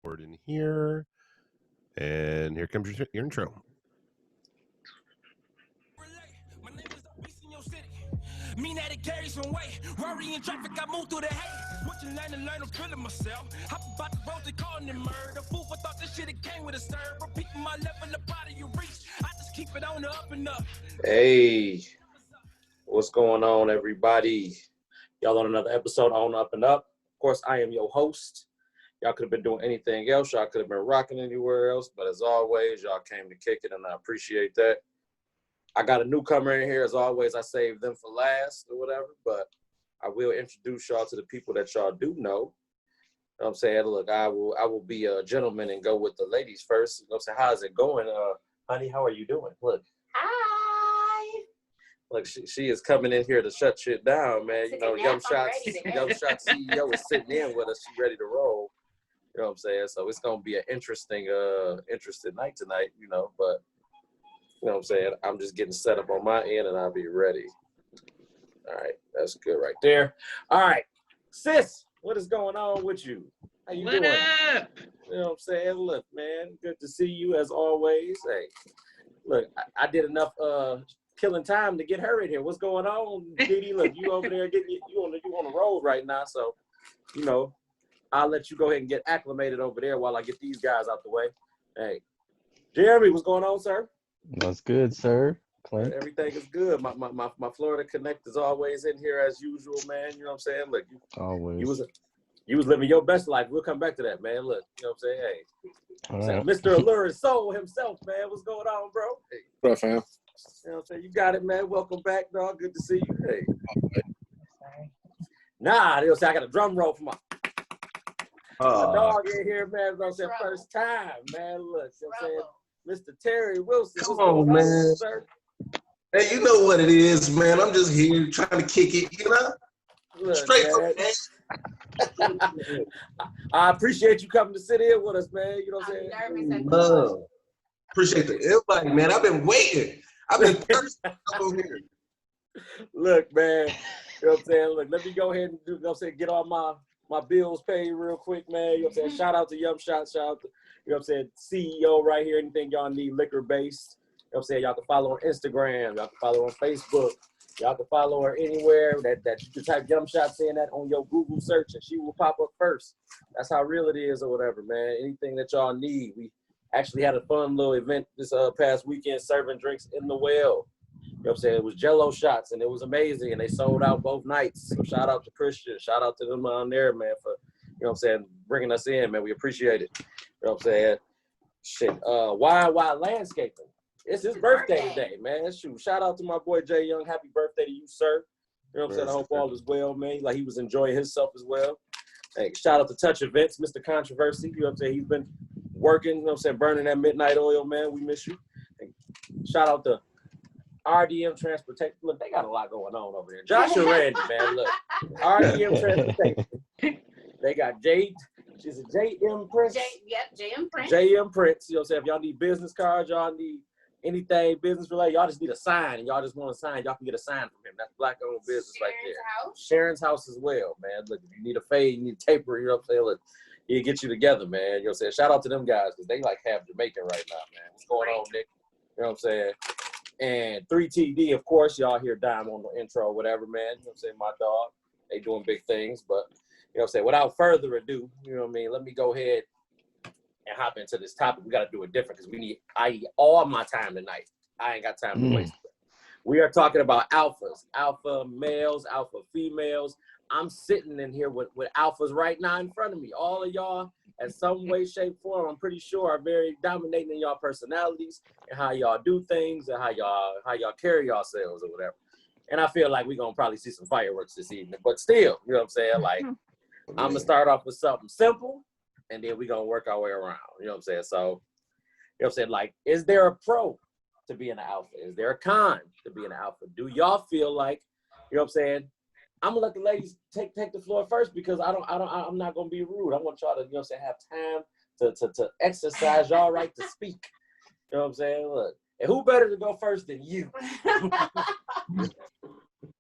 Word in here, and here comes your intro. Mean that it carries some weight. Rory in traffic, I move through the hate. What you learn, I'm feeling myself. Hop about the road, they calling it murder. Fool for thought this shit, it came with a stir. Repeating my level of body you reach. I just keep it on the up and up. Hey, what's going on, everybody? Y'all on another episode on Up and Up. Of course, I am your host. Y'all could have been doing anything else. Y'all could have been rocking anywhere else. But as always, y'all came to kick it, and I appreciate that. I got a newcomer in here. As always, I saved them for last or whatever. But I will introduce y'all to the people that y'all do know. You know what I'm saying? Look, I will be a gentleman and go with the ladies first. You know what I'm saying? How's it going? Honey, how are you doing? Look. Hi. Look, she is coming in here to shut shit down, man. You know, Young Shot CEO is sitting in with us. She's ready to roll. You know what I'm saying? So it's gonna be an interesting night tonight, you know, but you know what I'm saying? I'm just getting set up on my end and I'll be ready. All right, that's good right there. All right, sis, what is going on with you? How you doing? What up? You know what I'm saying? Look, man, good to see you as always. Hey, look, I did enough killing time to get her in here. What's going on, Didi? Look, you over there getting you on the road right now, so you know, I'll let you go ahead and get acclimated over there while I get these guys out the way. Hey, Jeremy, what's going on, sir? That's good, sir. Clint. Everything is good. My Florida Connect is always in here as usual, man. You know what I'm saying? Look, you was living your best life. We'll come back to that, man. Look, you know what I'm saying? Hey, Right. Mr. Allure Soul himself, man. What's going on, bro? Hey. What up, fam? You know what I'm saying? You got it, man. Welcome back, dog. Good to see you. Hey. Nah, they'll say I got a drum roll for my dog in here, man. I'm saying first time, man. Look, you know what I'm saying? Mr. Terry Wilson. Come on, man. Sir? Hey, you know what it is, man. I'm just here trying to kick it, you know? Look, straight man. I appreciate you coming to sit in with us, man. You know what I'm saying? Love. Appreciate everybody, man. I've been waiting. I've been thirsty to come over here. Look, man. You know what I'm saying? Look, let me go ahead and do, you know what I'm saying, get all my bills paid real quick, man. You know what I'm saying? Shout out to Young Shot. Shout out to, you know what I'm saying, CEO right here. Anything y'all need liquor based. You know what I'm saying? Y'all can follow on Instagram. Y'all can follow on Facebook. Y'all can follow her anywhere that you can type Young Shot saying that on your Google search and she will pop up first. That's how real it is or whatever, man. Anything that y'all need. We actually had a fun little event this past weekend serving drinks in the well. You know what I'm saying? It was Jello shots and it was amazing and they sold out both nights. So shout out to Christian. Shout out to them on there, man, for, you know what I'm saying, bringing us in, man. We appreciate it. You know what I'm saying? Shit. Wild Landscaping. It's his birthday today, man. Shoot. Shout out to my boy Jay Young. Happy birthday to you, sir. You know what I'm saying? I hope all is well, man. Like he was enjoying himself as well. Hey, shout out to Touch Events, Mr. Controversy. You know what I'm saying? He's been working, you know what I'm saying, burning that midnight oil, man. We miss you. And shout out to RDM Transportation. Look, they got a lot going on over there. Josh and Randy, man. Look, RDM Transportation. They got Jade. She's a JM Prince. JM Prince. JM Prince. You know what I'm saying? If y'all need business cards, y'all need anything business related, y'all just need a sign and y'all just want a sign, y'all can get a sign from him. That's black owned business right there. Sharon's house as well, man. Look, if you need a fade, you need a taper, you know what I'm saying? Look, he'll get you together, man. You know what I'm saying? Shout out to them guys because they like half Jamaican right now, man. What's going on, Nick? You know what I'm saying? And 3TD, of course, y'all hear Dime on the intro, whatever, man. You know what I'm saying? My dog, they doing big things. But, you know what I'm saying? Without further ado, you know what I mean? Let me go ahead and hop into this topic. We got to do it different because I need all my time tonight. I ain't got time to waste. We are talking about alphas, alpha males, alpha females. I'm sitting in here with alphas right now in front of me. All of y'all, in some way, shape, form, I'm pretty sure are very dominating in y'all personalities and how y'all do things and how y'all carry yourselves or whatever. And I feel like we're going to probably see some fireworks this evening. But still, you know what I'm saying? Like, I'm going to start off with something simple, and then we're going to work our way around. You know what I'm saying? So, you know what I'm saying? Like, is there a pro to being an alpha? Is there a con to being an alpha? Do y'all feel like, you know what I'm saying? I'm going to let the ladies take the floor first because I'm not going to be rude. I want y'all to, you know what I'm saying, have time to exercise y'all right to speak. You know what I'm saying? Look, and who better to go first than you?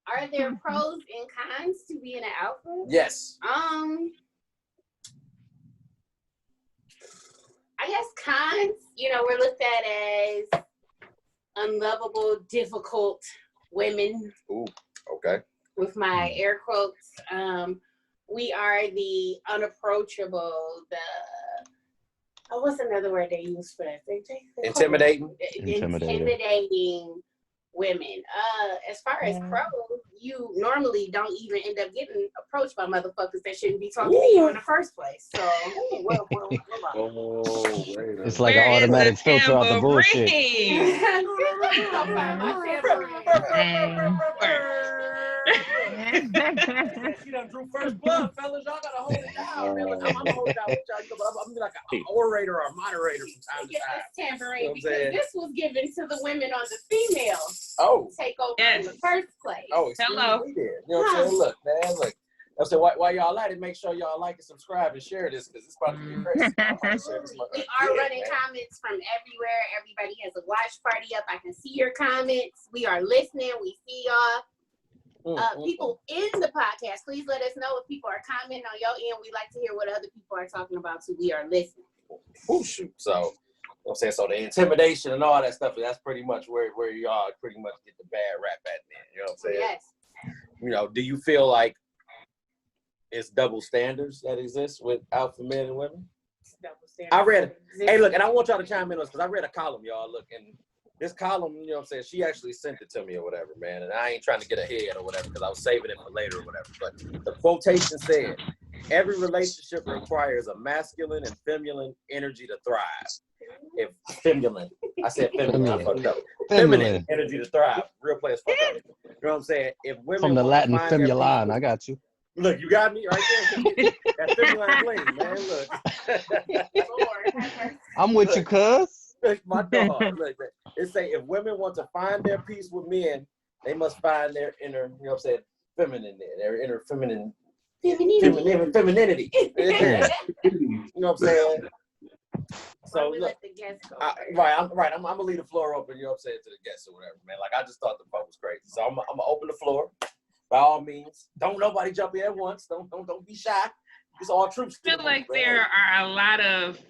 Are there pros and cons to being an alpha? Yes. guess cons, we're looked at as unlovable, difficult women. Ooh, okay. With my air quotes, we are the unapproachable, what's another word they use for that? Intimidating women. As far as pros, you normally don't even end up getting approached by motherfuckers that shouldn't be talking to you in the first place. So, it's like an automatic filter out the bullshit. She done drew first blood, fellas. Y'all gotta hold it down, man. Look, I'm gonna hold it down with y'all, but I'm gonna be like an orator or a moderator from time to time. Tambourine, because this was given to the women on the female takeover in the first place. Hello. We did. You know what I'm saying? Look, man, look. I said, while y'all at it, make sure y'all like and subscribe and share this because it's about to be crazy. We are running comments from everywhere. Everybody has a watch party up. I can see your comments. We are listening. We see y'all. People in the podcast, please let us know if people are commenting on your end. We like to hear what other people are talking about, so we are listening. Oh, shoot. So, you know what I'm saying? So the intimidation and all that stuff, that's pretty much where y'all pretty much get the bad rap at, man. You know what I'm saying? Yes. Do you feel like it's double standards that exist with alpha men and women? It's double standards. Hey, look, and I want y'all to chime in on this because I read a column, y'all. Look, and this column, you know what I'm saying, she actually sent it to me or whatever, man. And I ain't trying to get ahead or whatever because I was saving it for later or whatever. But the quotation said, every relationship requires a masculine and feminine energy to thrive. If feminine, I said feminine, I fucked up. Feminine energy to thrive. Real players fucked up. You know what I'm saying? If women from the Latin femuline, I got you. Look, you got me right there. That femuline bling, man. Look. I'm with you, cuz. My dog. Look, it say if women want to find their peace with men, they must find their inner, you know what I'm saying, their inner femininity. You know what I'm saying? So look, let the guests go I'm gonna leave the floor open, you know what I'm saying, to the guests or whatever, man. Like I just thought the fuck was crazy. So I'm gonna open the floor. By all means, don't nobody jump in at once. Don't be shy. It's all truth. I feel like there are a lot of,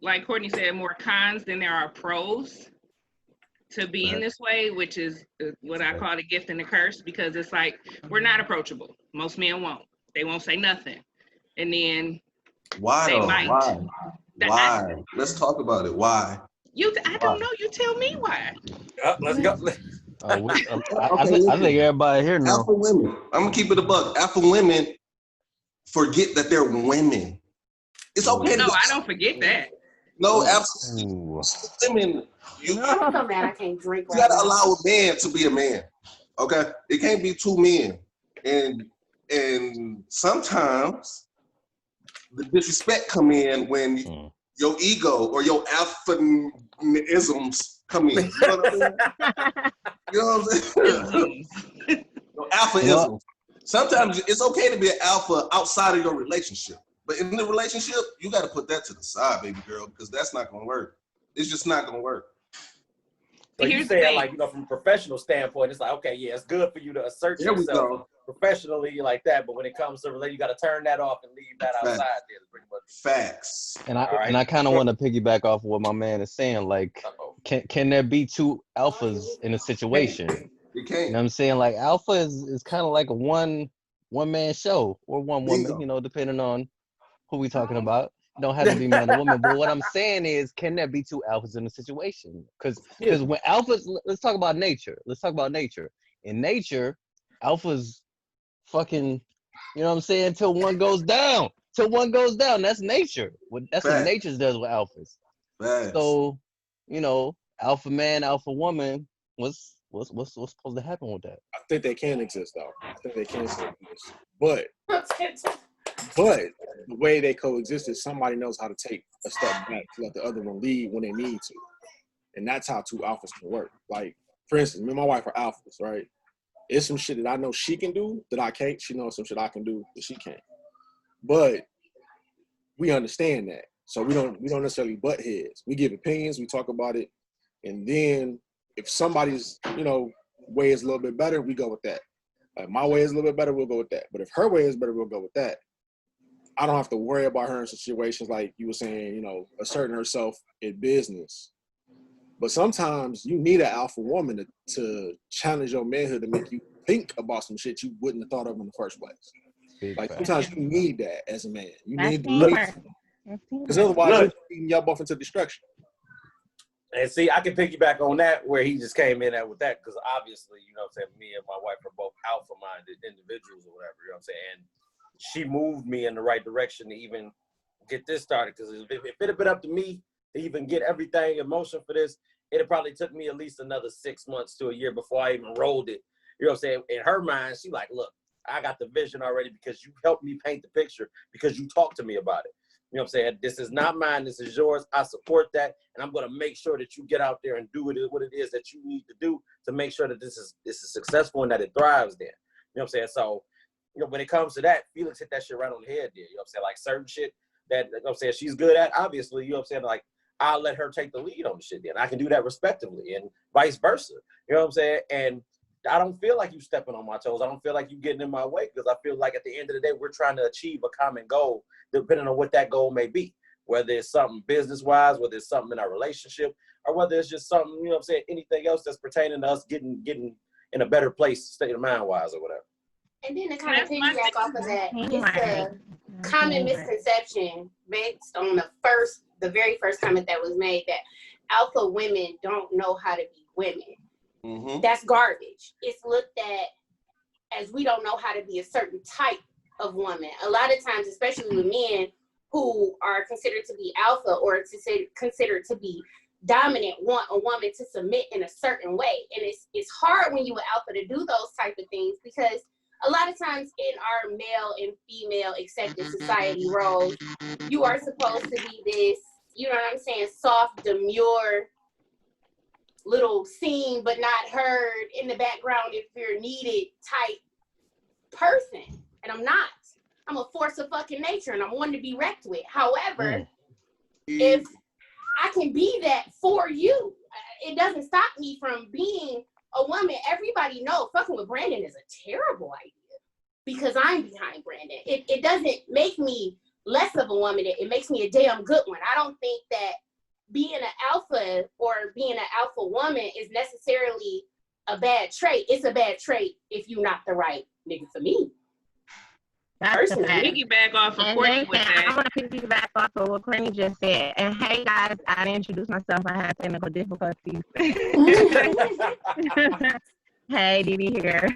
like Courtney said, more cons than there are pros to be in this way, which is what I call the gift and the curse, because it's like we're not approachable. Most men won't. They won't say nothing, and then why they though? might. Why? Let's talk about it. Why? I don't know. You tell me why. Let's go. I think everybody here knows. Alpha women. I'm gonna keep it a buck. Alpha women forget that they're women. It's okay. No, I don't forget that. No, absolutely. Women, I can't drink. You gotta allow a man to be a man. Okay, it can't be two men, and sometimes the disrespect come in when your ego or your alpha-isms come in. You know what I mean? You know what I'm saying? Alpha-isms. Sometimes it's okay to be an alpha outside of your relationship. But in the relationship, you got to put that to the side, baby girl, because that's not going to work. It's just not going to work. So you say, like, from a professional standpoint, it's like, okay, yeah, it's good for you to assert yourself professionally like that, but when it comes to relationship, you got to turn that off and leave that outside there. Pretty much. Facts. And I kind of want to piggyback off of what my man is saying. Like, can there be two alphas in a situation? You can't. You know what I'm saying? Like, alpha is kind of like a one man show or one woman, depending on who we talking about. You don't have to be man or woman. But what I'm saying is, can there be two alphas in a situation? Because when alphas, let's talk about nature. In nature, alphas fucking, you know what I'm saying, till one goes down. That's nature. That's what nature does with alphas. Facts. So, alpha man, alpha woman, what's supposed to happen with that? I think they can exist, though. I think they can exist. But the way they coexist is somebody knows how to take a step back to let the other one lead when they need to. And that's how two alphas can work. Like, for instance, me and my wife are alphas, right? It's some shit that I know she can do that I can't. She knows some shit I can do that she can't. But we understand that. So we don't necessarily butt heads. We give opinions, we talk about it, and then if somebody's, way is a little bit better, we go with that. Like my way is a little bit better, we'll go with that. But if her way is better, we'll go with that. I don't have to worry about her in situations like you were saying, you know, asserting herself in business. But sometimes you need an alpha woman to challenge your manhood to make you think about some shit you wouldn't have thought of in the first place. Like sometimes you need that as a man. You need because otherwise you're leading y'all both into destruction. And see, I can piggyback on that where he just came in at with that because obviously, you know what I'm saying, me and my wife are both alpha-minded individuals or whatever, you know what I'm saying? And she moved me in the right direction to even get this started because if it had been up to me to even get everything in motion for this, it probably took me at least another 6 months to a year before I even rolled it. You know what I'm saying? In her mind, she like, look, I got the vision already because you helped me paint the picture because you talked to me about it. You know what I'm saying? This is not mine. This is yours. I support that. And I'm going to make sure that you get out there and do what it is that you need to do to make sure that this is successful and that it thrives there. You know what I'm saying? So, you know, when it comes to that, Felix hit that shit right on the head there. You know what I'm saying? Like certain shit that, you know what I'm saying, she's good at, obviously, you know what I'm saying? Like, I'll let her take the lead on the shit then. I can do that respectively and vice versa. You know what I'm saying? And I don't feel like you stepping on my toes. I don't feel like you getting in my way because I feel like at the end of the day, we're trying to achieve a common goal depending on what that goal may be, whether it's something business-wise, whether it's something in our relationship, or whether it's just something, you know what I'm saying, anything else that's pertaining to us getting in a better place, state of mind-wise or whatever. And then to kind of piggyback off of that, it's a common misconception based on the very first comment that was made that alpha women don't know how to be women. Mm-hmm. That's garbage. It's looked at as we don't know how to be a certain type of woman. A lot of times, especially with men who are considered to be alpha or considered to be dominant, want a woman to submit in a certain way. And it's hard when you are alpha to do those type of things because a lot of times in our male and female accepted society roles, you are supposed to be this, you know what I'm saying, soft, demure, little seen but not heard in the background if you're needed type person. And I'm not. I'm a force of fucking nature and I'm one to be wrecked with. However, if I can be that for you, it doesn't stop me from being a woman. Everybody knows fucking with Brandon is a terrible idea because I'm behind Brandon. It doesn't make me less of a woman. It makes me a damn good one. I don't think that being an alpha or being an alpha woman is necessarily a bad trait. It's a bad trait if you're not the right nigga for me. Personally, piggyback off of Courtney with that. I want to piggyback off of what Courtney just said. And hey guys, I didn't introduce myself. I had technical difficulties. Hey, Didi here.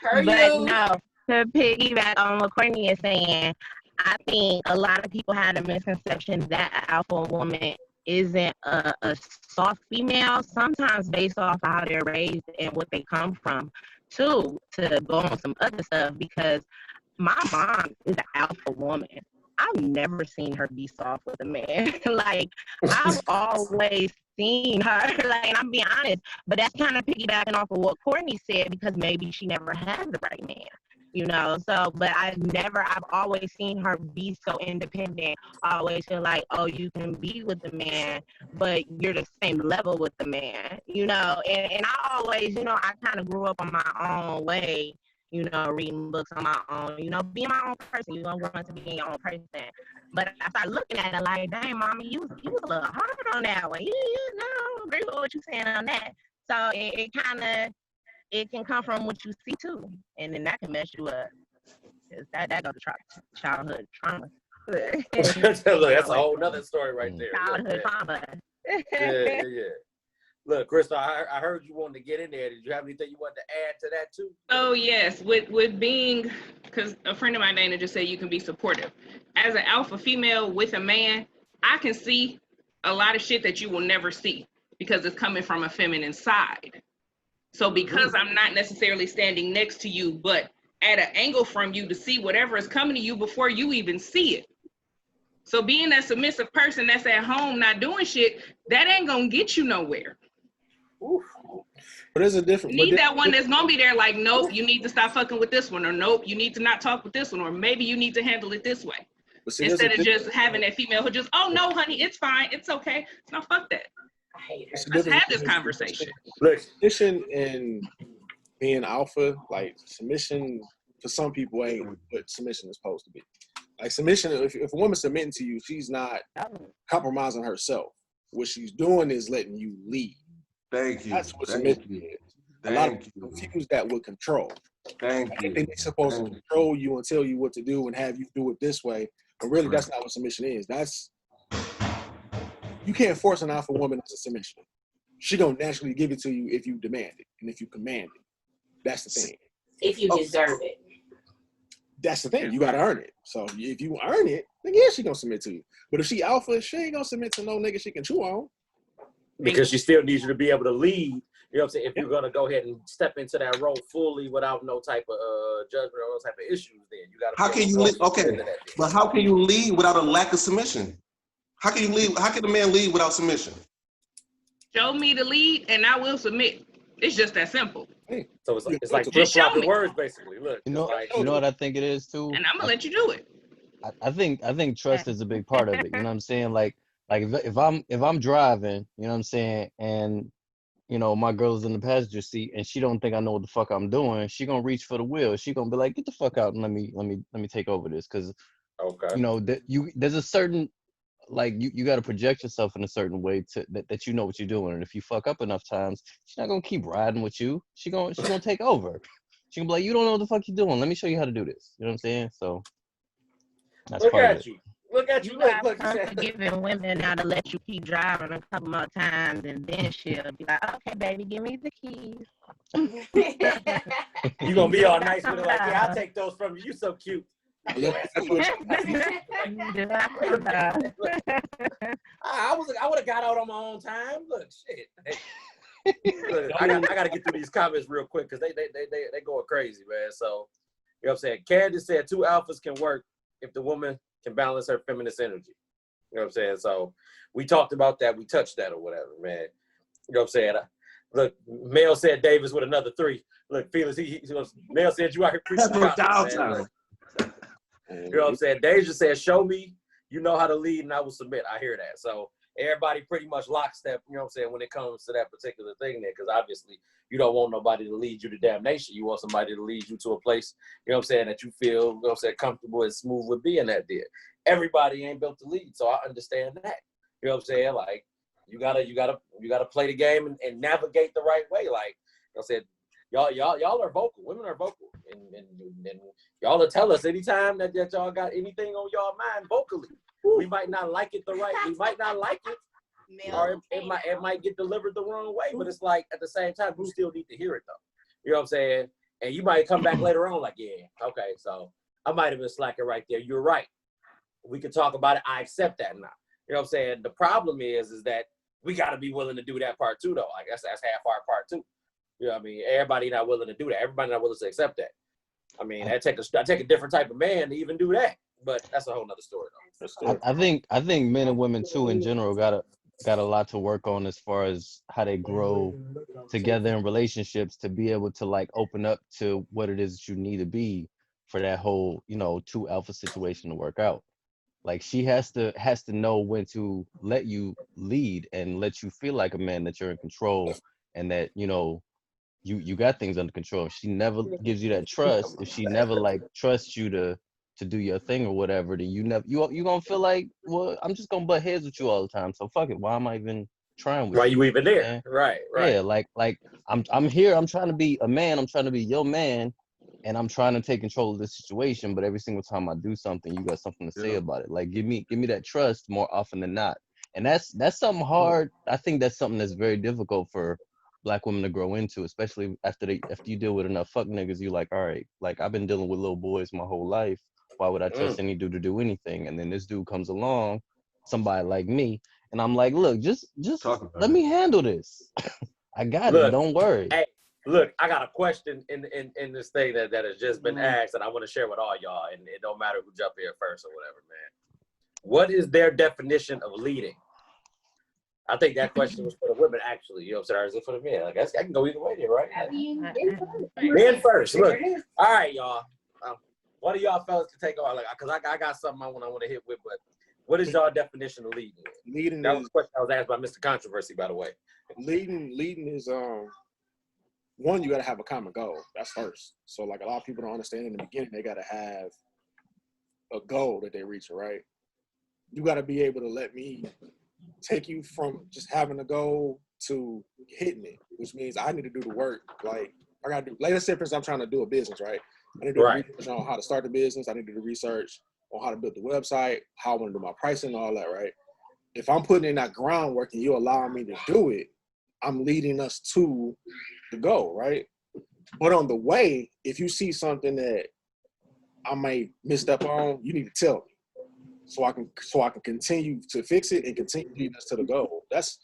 But no, to piggyback on what Courtney is saying, I think a lot of people had a misconception that an alpha woman isn't a soft female, sometimes based off of how they're raised and what they come from, too, to go on some other stuff, because my mom is an alpha woman. I've never seen her be soft with a man. Like, I've always seen her, like, and I'm being honest, but that's kind of piggybacking off of what Courtney said, because maybe she never had the right man. You know, so, but I've always seen her be so independent. I always feel like, oh, you can be with the man, but you're the same level with the man, you know, and I always, you know, I kind of grew up on my own way, you know, reading books on my own, you know, being my own person. You don't want to be your own person. But I started looking at it like, dang, mommy, you was a little hard on that one. You know, I don't agree with what you're saying on that. So it can come from what you see too, and then that can mess you up. Cause that goes to childhood trauma. Look, that's a whole nother story right there. Childhood trauma. Yeah. Look, Crystal, I heard you wanted to get in there. Did you have anything you wanted to add to that too? Oh yes, with being, because a friend of mine, Dana, just said you can be supportive. As an alpha female with a man, I can see a lot of shit that you will never see because it's coming from a feminine side. So because I'm not necessarily standing next to you, but at an angle from you to see whatever is coming to you before you even see it. So being that submissive person that's at home not doing shit, that ain't gonna get you nowhere. Oof. But there's a different. You need that one that's gonna be there like, nope, you need to stop fucking with this one, or nope, you need to not talk with this one, or maybe you need to handle it this way. See, instead of just having that female who just, oh no, honey, it's fine, it's okay. No, fuck that. I hate her. Let's have this conversation. Submission and being alpha, like submission for some people ain't what submission is supposed to be. Like submission, if a woman's submitting to you, she's not compromising herself. What she's doing is letting you lead. Thank you. That's what submission is. A lot of people confuse that with control. Thank you. They're supposed to control you and tell you what to do and have you do it this way. But really, that's not what submission is. You can't force an alpha woman into submission. She gonna naturally give it to you if you demand it and if you command it. That's the thing. If you deserve it. That's the thing. You gotta earn it. So if you earn it, then yeah, she gonna submit to you. But if she alpha, she ain't gonna submit to no nigga she can chew on. Because she still needs you to be able to lead. You know what I'm saying? If you're gonna go ahead and step into that role fully without no type of judgment or no type of issues, then you gotta. How can you lead? Okay, but how can you lead without a lack of submission? How can you lead? How can a man lead without submission? Show me the lead, and I will submit. It's just that simple. So it's like flip-flopping words, basically. Look, you know what I think it is too. And I'm gonna let you do it. I think trust is a big part of it. You know what I'm saying? Like if I'm driving, you know what I'm saying, and you know my girl's in the passenger seat and she don't think I know what the fuck I'm doing, she gonna reach for the wheel. She gonna be like, get the fuck out and let me take over this, because you know that there's a certain, like you got to project yourself in a certain way to that you know what you're doing, and if you fuck up enough times, she's not gonna keep riding with you. She's gonna take over. She gonna be like, you don't know what the fuck you're doing. Let me show you how to do this. You know what I'm saying? So that's part of it. Look at you. Look. Giving women now to let you keep driving a couple more times, and then she'll be like, okay, baby, give me the keys. You gonna be all nice with it, like, yeah, I'll take those from you. You so cute. I would have got out on my own time. Look, shit. Look, I gotta get through these comments real quick because they going crazy, man. So, you know what I'm saying? Candace said 2 alphas can work if the woman can balance her feminist energy. You know what I'm saying? So we talked about that. We touched that or whatever, man. You know what I'm saying? Look, Mel said Davis with another 3. Look, Felix, Mel said you out here preaching downtown. You know what I'm saying? Deja said, show me you know how to lead and I will submit. I hear that. So everybody pretty much lockstep, you know what I'm saying, when it comes to that particular thing there, because obviously you don't want nobody to lead you to damnation. You want somebody to lead you to a place, you know what I'm saying, that you feel, you know what I'm saying, comfortable and smooth with being that there. Everybody ain't built to lead, so I understand that. You know what I'm saying? Like, you gotta play the game and navigate the right way. Like, you know what I'm saying, y'all are vocal. Women are vocal. And y'all will tell us anytime that y'all got anything on y'all mind vocally. We might not like it we might not like it. Or it might get delivered the wrong way. But it's like, at the same time, you still need to hear it though. You know what I'm saying? And you might come back later on like, yeah, okay, so I might have been slacking right there. You're right. We can talk about it. I accept that now. You know what I'm saying? The problem is that we gotta be willing to do that part too though. Like that's half our part too. You know what I mean? Everybody not willing to do that. Everybody not willing to accept that. I mean, I take a different type of man to even do that. But that's a whole nother story, though. I think men and women too in general got a lot to work on as far as how they grow together in relationships to be able to like open up to what it is that you need to be for that whole, you know, 2 alpha situation to work out. Like she has to know when to let you lead and let you feel like a man, that you're in control and that, you know, you got things under control. If she never gives you that trust, if she never like trusts you to do your thing or whatever, then you gonna feel like, well, I'm just gonna butt heads with you all the time. So fuck it. Why am I even trying with you? Why you even there? Man? Right. Yeah, like I'm here, I'm trying to be a man, I'm trying to be your man, and I'm trying to take control of this situation, but every single time I do something, you got something to say about it. Like give me that trust more often than not. And that's something hard. I think that's something that's very difficult for Black women to grow into, especially after you deal with enough fuck niggas. You like, all right, like I've been dealing with little boys my whole life. Why would I trust any dude to do anything? And then this dude comes along, somebody like me, and I'm like, look, just let me handle this. I got it. Don't worry. Hey, look, I got a question in this thing that has just been asked, and I want to share with all y'all. And it don't matter who jump here first or whatever, man. What is their definition of leading? I think that question was for the women, actually. You know what I'm saying? Or is it for the men? I guess I can go either way there, right? Men first. Look. All right, y'all. One of y'all fellas can take on, like, because I got something I want to hit with, but what is y'all definition of leading? Leading that was a question I was asked by Mr. Controversy, by the way. Leading is one, you got to have a common goal. That's first. So like a lot of people don't understand in the beginning, they got to have a goal that they're reaching, right? You got to be able to let me take you from just having a goal to hitting it, which means I need to do the work. Like I got to do, like let's say for instance, I'm trying to do a business, right? I need to do the research on how to start the business. I need to do the research on how to build the website, how I want to do my pricing, all that, right? If I'm putting in that groundwork and you allow me to do it, I'm leading us to the goal, right? But on the way, if you see something that I might misstep on, you need to tell me so I can continue to fix it and continue leading us to the goal. That's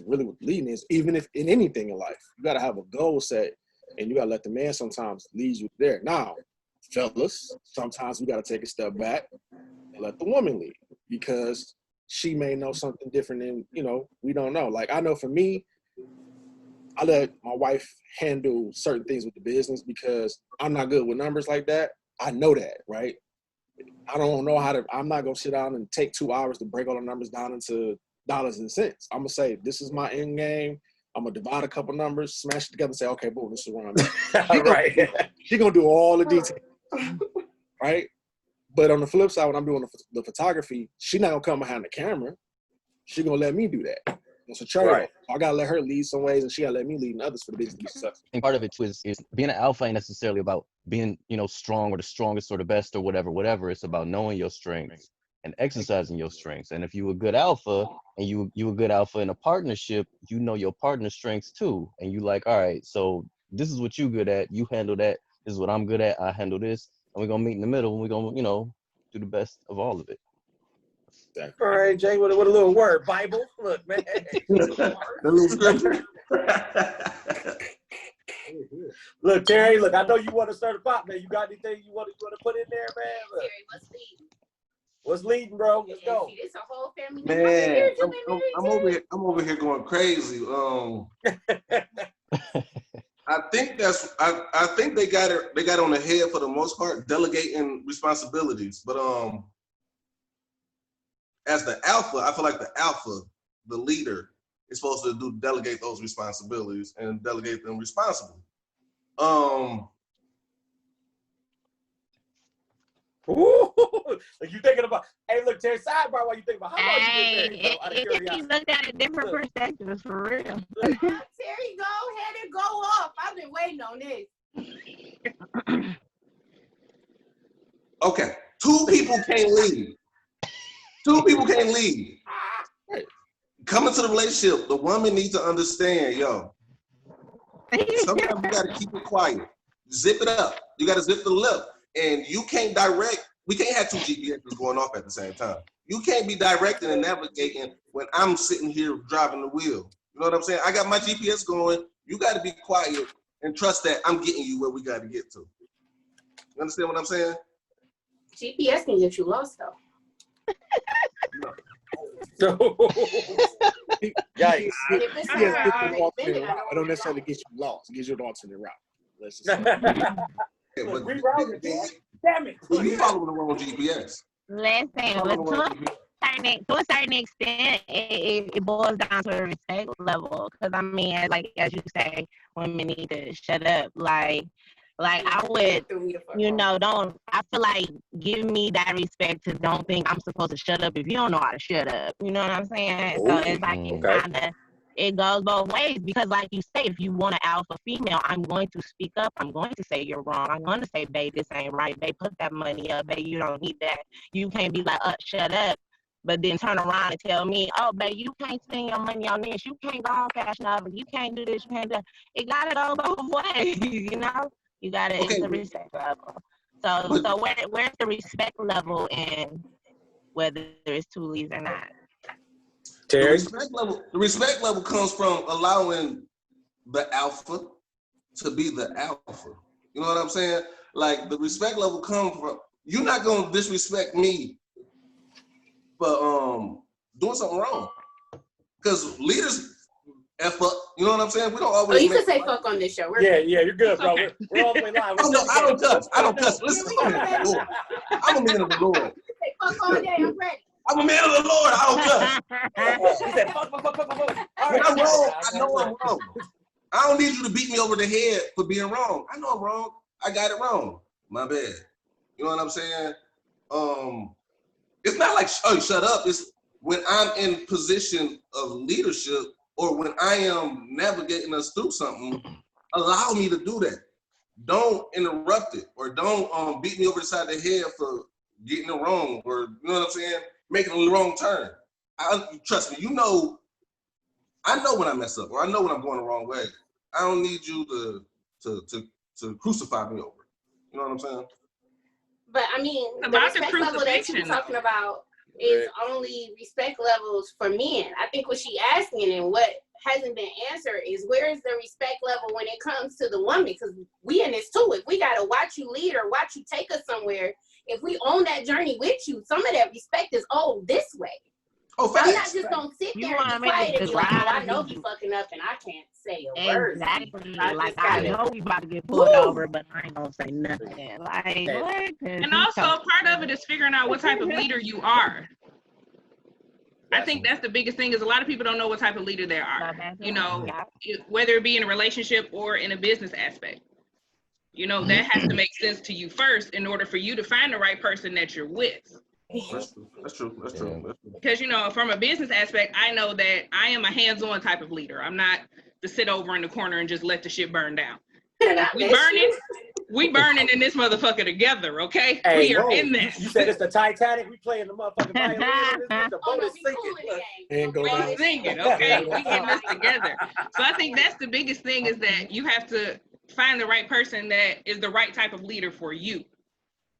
really what leading is. Even if in anything in life, you got to have a goal set, and you got to let the man sometimes lead you there. Now, fellas, sometimes we got to take a step back and let the woman lead because she may know something different than we don't know. Like I know for me, I let my wife handle certain things with the business because I'm not good with numbers like that. I know that, right? I don't know I'm not going to sit down and take 2 hours to break all the numbers down into dollars and cents. I'm going to say, this is my end game. I'm going to divide a couple numbers, smash it together and say, okay, boom, this is where I'm at. Right. She's going to do all the details, right? But on the flip side, when I'm doing the photography, she's not going to come behind the camera. She's going to let me do that. It's a trade-off. Right. I gotta let her lead some ways, and she gotta let me lead in others for the business to be successful. And part of it too is being an alpha ain't necessarily about being, strong or the strongest or the best or whatever. It's about knowing your strengths and exercising your strengths. And if you a good alpha and you a good alpha in a partnership, you know your partner's strengths too. And you like, all right, so this is what you good at. You handle that. This is what I'm good at. I handle this. And we're gonna meet in the middle and we're gonna, do the best of all of it. All right, Jay, with a little word, Bible. Look, man. The little scripture. Look, Terry, look, I know you want to start a pot, man. You got anything you want to put in there, man? Look. Terry, what's leading? What's leading, bro? Let's go. It's a whole family. Man, I'm over here going crazy. I think I think they got it on the head for the most part, delegating responsibilities. But as the alpha, I feel like the leader, is supposed to delegate those responsibilities and delegate them responsibly. Ooh, like you thinking about? Hey, look, Terry, sidebar while you think about how long you been married, if you look at it different perspectives, for real. Terry, go ahead and go off. I've been waiting on this. Okay, two people can't lead. Coming to the relationship, the woman needs to understand, sometimes you gotta keep it quiet. Zip it up. You gotta zip the lip. And you can't we can't have two GPSs going off at the same time. You can't be directing and navigating when I'm sitting here driving the wheel. You know what I'm saying? I got my GPS going. You gotta be quiet and trust that I'm getting you where we gotta get to. You understand what I'm saying? GPS can get you lost though. Yikes. I don't necessarily get you lost. It gives you an alternate route. Let's just yeah, but damn it. You following the wrong GPS. Listen, to a certain extent, it boils down to a respect level. Because I mean, like as you say, women need to shut up. Like I would, don't. I feel like give me that respect to don't think I'm supposed to shut up if you don't know how to shut up. You know what I'm saying? So it's like it goes both ways because, like you say, if you want an alpha female, I'm going to speak up. I'm going to say you're wrong. I'm going to say, babe, this ain't right. Babe, put that money up. Babe, you don't need that. You can't be like, shut up. But then turn around and tell me, oh, babe, you can't spend your money on this. You can't go on Fashion Nova. You can't do this. You can't do that. It got to go both ways, You got to, it's a respect level. So where's the respect level in whether it's two leads or not? The respect level comes from allowing the alpha to be the alpha. You know what I'm saying? Like the respect level comes from, you're not going to disrespect me for doing something wrong. Because leaders F up, you know what I'm saying? We don't always. Oh, you can say fuck on this show. Yeah, you're good, bro. We're all the way live. Oh, no, I don't cuss. Listen, I'm a man of the Lord. You can say fuck all day. I'm ready. I'm a man of the Lord. I don't cuss. He said fuck. When I'm wrong, I know I'm wrong. I don't need you to beat me over the head for being wrong. I know I'm wrong. I got it wrong. My bad. You know what I'm saying? it's not like, oh, shut up. It's when I'm in position of leadership or when I am navigating us through something, allow me to do that. Don't interrupt it or don't beat me over the side of the head for getting it wrong or, you know what I'm saying, making a wrong turn. Trust me, I know when I mess up or I know when I'm going the wrong way. I don't need you to crucify me over it. You know what I'm saying? But I mean, the respect level that you were talking about is only respect levels for men. I think what she asking and what hasn't been answered is where is the respect level when it comes to the woman? Because we in this too. If we gotta watch you lead or watch you take us somewhere, if we own that journey with you, some of that respect is this way. Oh, I'm not just gonna sit there and be quiet and be like, oh, I know he's fucking up and I can't say a word. Exactly. I know we about to get pulled over, but I ain't gonna say nothing. Like, what? And also, part of it is figuring out what type of leader you are. I think that's the biggest thing is a lot of people don't know what type of leader they are. You know, whether it be in a relationship or in a business aspect. You know, that has to make sense to you first in order for you to find the right person that you're with. That's true. Because, you know, from a business aspect, I know that I am a hands-on type of leader. I'm not to sit over in the corner and just let the shit burn down. We burning in this motherfucker together, okay? Hey, we are in this. You said it's the Titanic. We playing the motherfucking violin. The boat is sinking. We singing, okay? We getting this together. So I think that's the biggest thing is that you have to find the right person that is the right type of leader for you.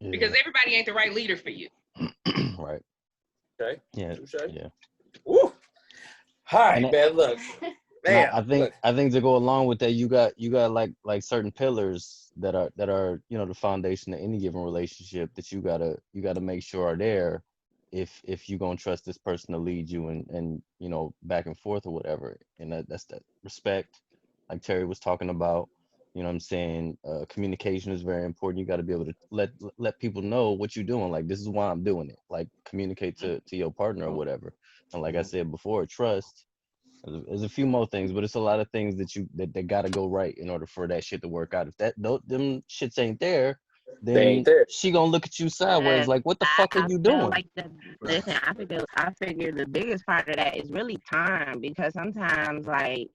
Because everybody ain't the right leader for you. Right. Okay. Yeah. Yeah. Woo. All right, man. Look. Man, I think to go along with that, you got like certain pillars that are you know the foundation of any given relationship that you gotta make sure are there if you gonna trust this person to lead you and you know back and forth or whatever. And that's that respect, like Terry was talking about. You know what I'm saying? Communication is very important. You got to be able to let people know what you're doing. Like, this is why I'm doing it. Like, communicate to your partner or whatever. And like I said before, trust. There's a few more things, but it's a lot of things that got to go right in order for that shit to work out. If them shits ain't there, then she gonna look at you sideways like, what the fuck are you doing? Like listen, I figure the biggest part of that is really time, because sometimes like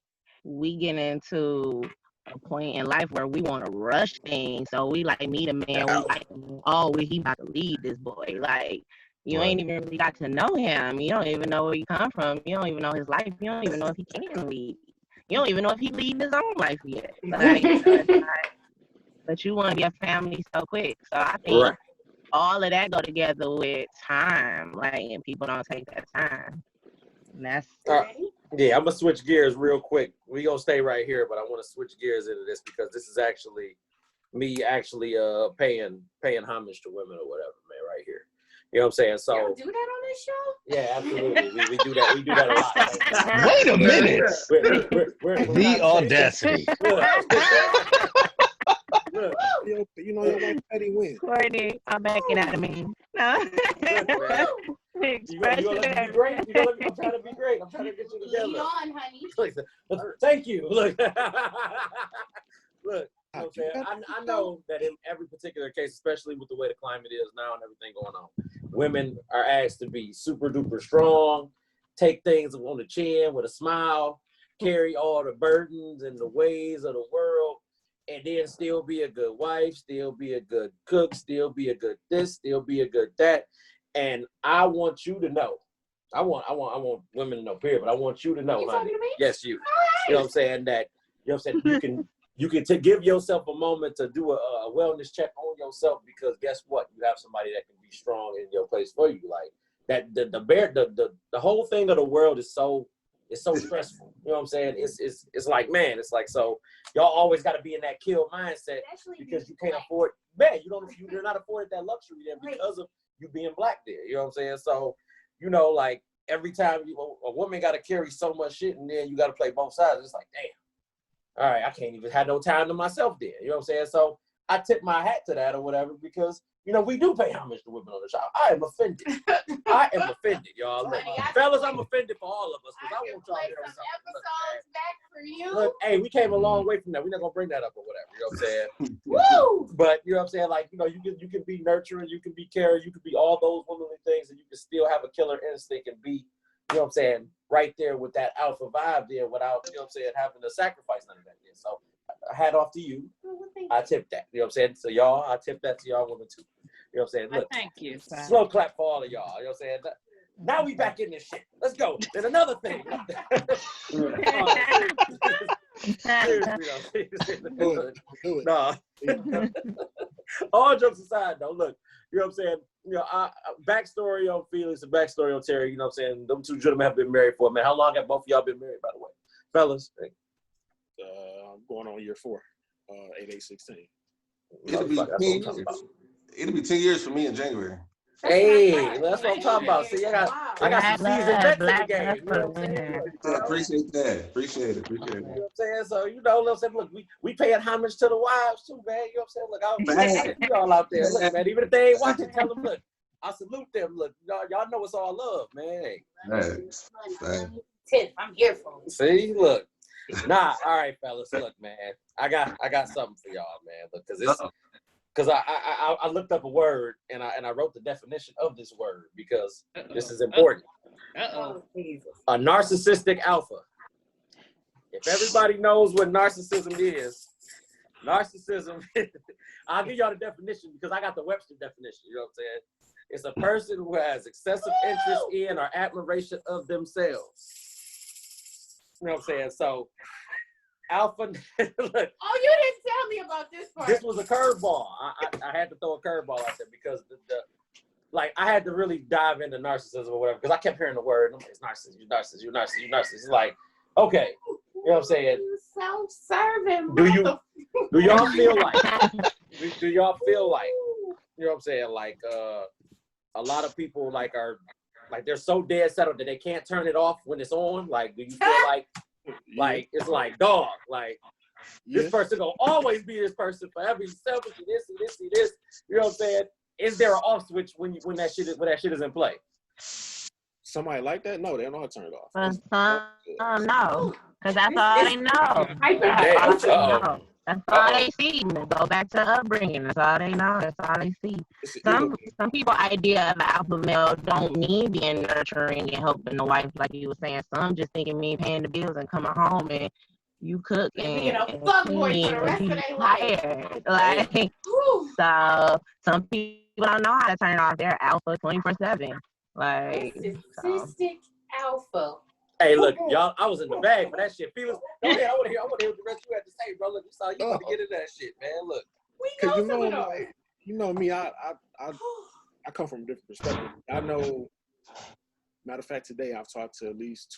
we get into a point in life where we want to rush things. So we like meet a man, we like, oh, he about to lead this boy. Like, you ain't even really got to know him. You don't even know where you come from. You don't even know his life. You don't even know if he can lead. You don't even know if he leading his own life yet. Like, but you want to be a family so quick. So I think all of that go together with time. Like, and people don't take that time. And that's yeah, I'm gonna switch gears real quick. We gonna stay right here, but I want to switch gears into this because this is actually me paying homage to women or whatever, man, right here. You know what I'm saying? So y'all do that on this show? Yeah, absolutely. We do that. We do that a lot. Wait a minute. We're the audacity. Look, you know your wife Petty wins. Courtney, I'm backing out of me. No. You gonna let me be great? I'm trying to be great. I'm trying to get you together. Lead on, honey. Thank you. Look. Look. You know what I'm saying? I know that in every particular case, especially with the way the climate is now and everything going on, women are asked to be super duper strong, take things on the chin with a smile, carry all the burdens and the ways of the world, and then still be a good wife, still be a good cook, still be a good this, still be a good that. And I want you to know, I want women to know, period, but I want you to know, honey. Yes, you. You know what I'm saying? That, you know what I'm saying? You can give yourself a moment to do a wellness check on yourself, because guess what? You have somebody that can be strong in your place for you. Like that, the whole thing of the world is so stressful. You know what I'm saying? It's like, man, it's like, so y'all always got to be in that kill mindset because you can't afford, man, you're not afforded that luxury then because of you being black there. You know what I'm saying? So, you know, like every time a woman got to carry so much shit, and then you got to play both sides. It's like, damn. All right, I can't even have no time to myself there. You know what I'm saying? So I tip my hat to that or whatever because, you know, we do pay homage to women on the show. I am offended. I am offended, y'all. Look, fellas, I'm offended for all of us because I want y'all to hear some episodes back for you. Look, hey, we came a long way from that. We're not going to bring that up or whatever. You know what I'm saying? Woo! But, you know what I'm saying? Like, you know, you can be nurturing, you can be caring, you can be all those womanly things, and you can still have a killer instinct and be, you know what I'm saying, right there with that alpha vibe there without, you know what I'm saying, having to sacrifice none of that there. So, hat off to you. I tip that. You know what I'm saying? So, y'all, I tip that to y'all women too. You know what I'm saying? Look, thank you. Slow clap for all of y'all. You know what I'm saying? Now we back in this shit. Let's go. Then another thing. Seriously, no. All jokes aside, though, look, you know what I'm saying? You know, backstory on Felix and backstory on Terry, you know what I'm saying? Them two gentlemen have been married for, man. How long have both of y'all been married, by the way? Fellas? I'm going on year 4, 8/8/16. It'll be 10 years for me in January. Hey, that's what I'm talking about. See, I got some seasoned vets in the game. You know what I'm saying? I appreciate that. Appreciate it. You know what I'm saying? So, you know what I'm saying? Look, we paying homage to the wives too, man. You know what I'm saying? Look, you all out there. Look, man, even if they ain't watching, tell them, look, I salute them. Look, y'all know it's all love, man. Tiff, I'm here for you. See, look. Nah, all right, fellas. Look, man, I got something for y'all, man. Look, because I looked up a word and I wrote the definition of this word because this is important. A narcissistic alpha. If everybody knows what narcissism is, I'll give y'all the definition because I got the Webster definition. You know what I'm saying? It's a person who has excessive interest in or admiration of themselves. You know what I'm saying? So, alpha. Look, oh, you didn't tell me about this part. This was a curveball. I had to throw a curveball out there because like I had to really dive into narcissism or whatever because I kept hearing the word. It's narcissist. You narcissist. You narcissist. You narcissist. It's like, okay, you know what I'm saying? You self-serving. Do y'all feel like? Do y'all feel like? You know what I'm saying? Like a lot of people like are like they're so dead settled that they can't turn it off when it's on. Like, do you feel like it's like dog, like this person gonna always be this person forever. He's selfish, this. You know what I'm saying? Is there an off switch when that shit is in play? Somebody like that? No, they don't know how to turn it off. No, because that's all they know. That's all they see. Go back to upbringing. That's all they know. That's all they see. Some people idea of an alpha male don't mean being nurturing and helping the wife, like you were saying. Some just thinking me paying the bills and coming home and you cook and clean and be tired. Like, so some people don't know how to turn off their alpha 24/7. Like, narcissistic alpha. Hey, look, y'all, I was in the bag for that shit. Felix, go ahead. I want to hear what the rest you had to say, bro. Look, you saw you want to get into that shit, man. Look. Because you know me, I come from a different perspective. I know, matter of fact, today I've talked to at least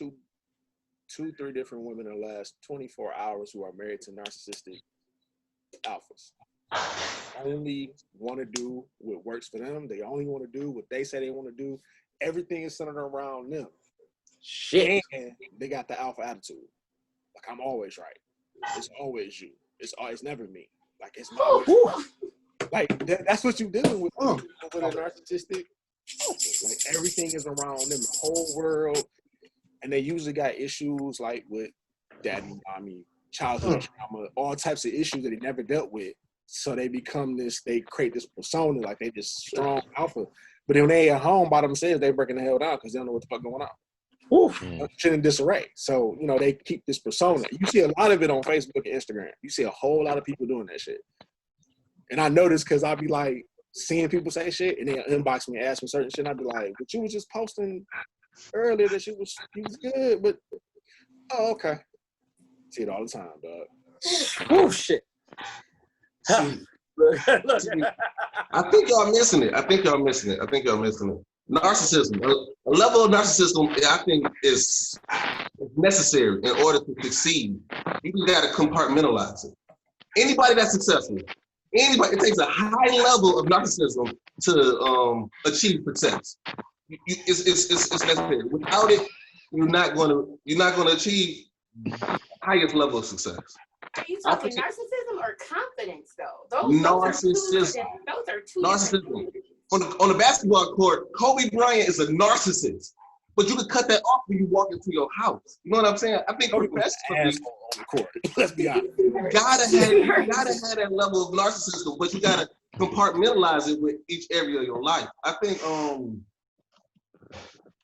3 different women in the last 24 hours who are married to narcissistic alphas. They only want to do what works for them. They only want to do what they say they want to do. Everything is centered around them. Shit. And they got the alpha attitude. Like, I'm always right. It's always you. It's never me. Like, it's my way. Like, that's what you're dealing with a narcissistic. Like, everything is around them, the whole world. And they usually got issues like with daddy, mommy, childhood trauma, all types of issues that they never dealt with. So they become they create this persona, like they this strong alpha. But then when they at home by themselves, they breaking the hell down because they don't know what the fuck going on. Shit in disarray. So, you know, they keep this persona. You see a lot of it on Facebook and Instagram. You see a whole lot of people doing that shit. And I notice because I'll be like seeing people say shit and they inbox me and ask me certain shit. And I'll be like, but you was just posting earlier that he was good, but okay. See it all the time, dog. Oh shit. I think y'all missing it. Narcissism, a level of narcissism, I think, is necessary in order to succeed. You got to compartmentalize it. Anybody that's successful, it takes a high level of narcissism to achieve success. It's necessary. Without it, you're not going to achieve the highest level of success. Are you talking narcissism or confidence, though? Narcissism. Those are two Narcissism. On the basketball court, Kobe Bryant is a narcissist. But you can cut that off when you walk into your house. You know what I'm saying? I think professionally, on the court. Let's be honest. you gotta have that level of narcissism, but you gotta compartmentalize it with each area of your life. I think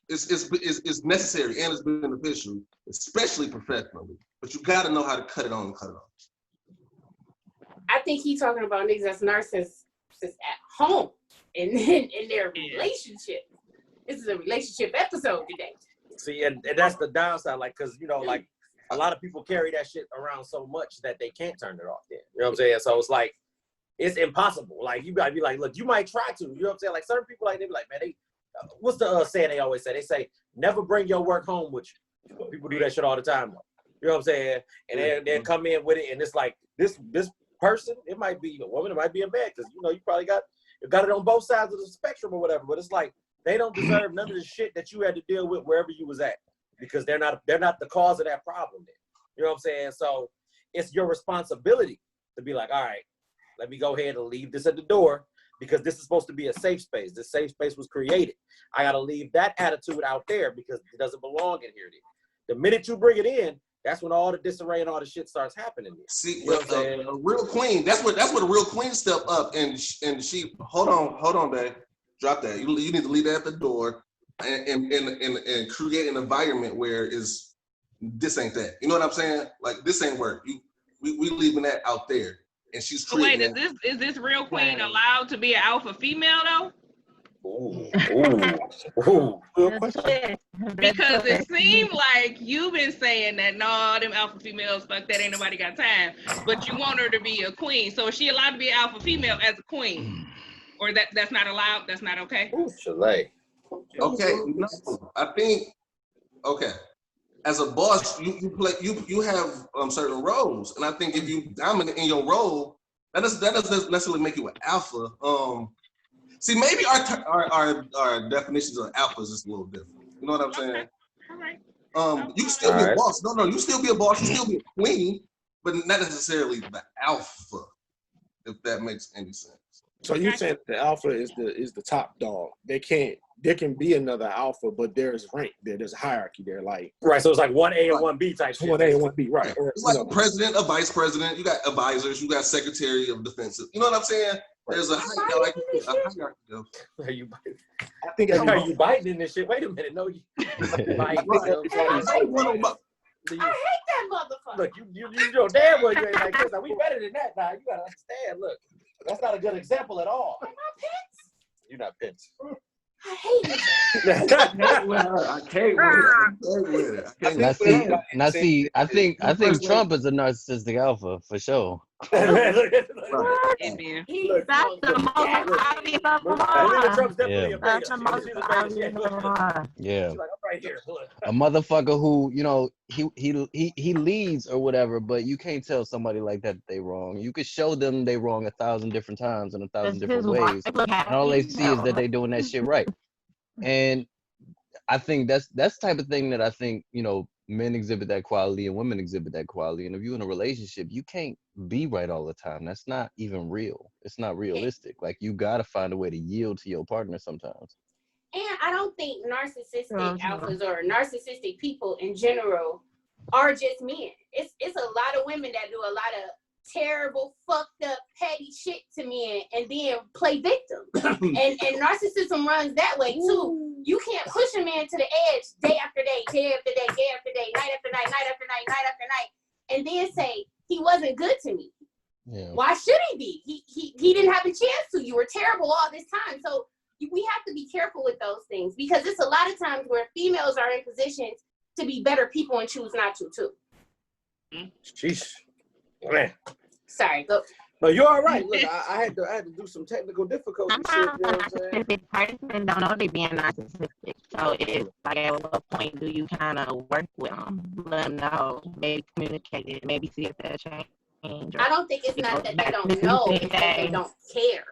it's necessary and it's beneficial, especially professionally. But you gotta know how to cut it on and cut it off. I think he's talking about niggas that's narcissists at home and in their relationship. This is a relationship episode today. See, and that's the downside, like, because, you know, like, a lot of people carry that shit around so much that they can't turn it off then. You know what I'm saying? So it's like, it's impossible. Like, you gotta be like, look, you might try to. You know what I'm saying? Like, certain people, like, they be like, man, what's the saying they always say? They say, never bring your work home with you. People do that shit all the time, though. You know what I'm saying? And they'll come in with it, and it's like, this person, it might be a woman, it might be a man, because, you know, you probably got it on both sides of the spectrum or whatever, but it's like, they don't deserve none of the shit that you had to deal with wherever you was at, because they're not the cause of that problem then. You know what I'm saying? So it's your responsibility to be like, all right, let me go ahead and leave this at the door, because this is supposed to be a safe space. This safe space was created. I got to leave that attitude out there because it doesn't belong in here. The minute you bring it in, that's when all the disarray and all the shit starts happening. See, you know a real queen, that's what a real queen step up and she, hold on, babe. Drop that. You need to leave that at the door and create an environment where this ain't that. You know what I'm saying? Like, this ain't work. We leaving that out there, and she's creating. So wait, is this real queen allowed to be an alpha female though? Ooh. Because it seemed like you've been saying that no, them alpha females, fuck that, ain't nobody got time. But you want her to be a queen. So is she allowed to be an alpha female as a queen? Or that's not allowed? That's not okay? Chalet. Okay, no, I think, okay. As a boss, you have certain roles, and I think if you dominant in your role, that doesn't necessarily make you an alpha. See, maybe our definitions of alphas is a little different. You know what I'm saying? All right. You can still be a boss. No, you still be a boss. You still be a queen, but not necessarily the alpha. If that makes any sense. So you saying the alpha is the top dog? There can be another alpha, but there's rank there. There's a hierarchy there, like right. So it's like 1A and 1B type shit. 1A and 1B, right? It's like a president, a vice president. You got advisors. You got secretary of defense. You know what I'm saying? There's a hierarchy. Are you I think are you biting in this shit? Wait a minute, no, you. I hate that motherfucker. Look, you know damn well you ain't like this. Now, we better than that. Now you gotta understand. Look, that's not a good example at all. Am I Pence? You're not Pence. I hate it. I can't with it. I think Trump is a narcissistic alpha for sure. Amen. That's the most obvious of them all. Trump's definitely a That's the most obvious of them all. Yeah. She's like, I'm right here. Look. A motherfucker who, you know, he leads or whatever, but you can't tell somebody like that they wrong. You could show them they wrong 1,000 different times in 1,000 different ways, and all they see is that they doing that shit right. And I think that's the type of thing that I think, you know, men exhibit that quality and women exhibit that quality. And if you're in a relationship, you can't be right all the time. That's not even real. It's not realistic. Like, you got to find a way to yield to your partner sometimes. And I don't think narcissistic alphas or narcissistic people in general are just men. It's a lot of women that do a lot of terrible, fucked up, petty shit to men and then play victim. and narcissism runs that way too. You can't push a man to the edge day after day, day after day, day after day, night after night, night after night, night after night, and then say he wasn't good to me. Yeah. Why should he be? He didn't have a chance to. You were terrible all this time. So we have to be careful with those things, because it's a lot of times where females are in positions to be better people and choose not to too. Sheesh. Man. Sorry, go. No, you're all right. Look, I had to do some technical difficulty shit. You know what I'm saying? Narcissistic person don't know they being narcissistic. So it's like, at what point do you kind of work with them, let them know, maybe communicate it, maybe see if they'll change? I don't think it's not that they don't know, it's that they don't care.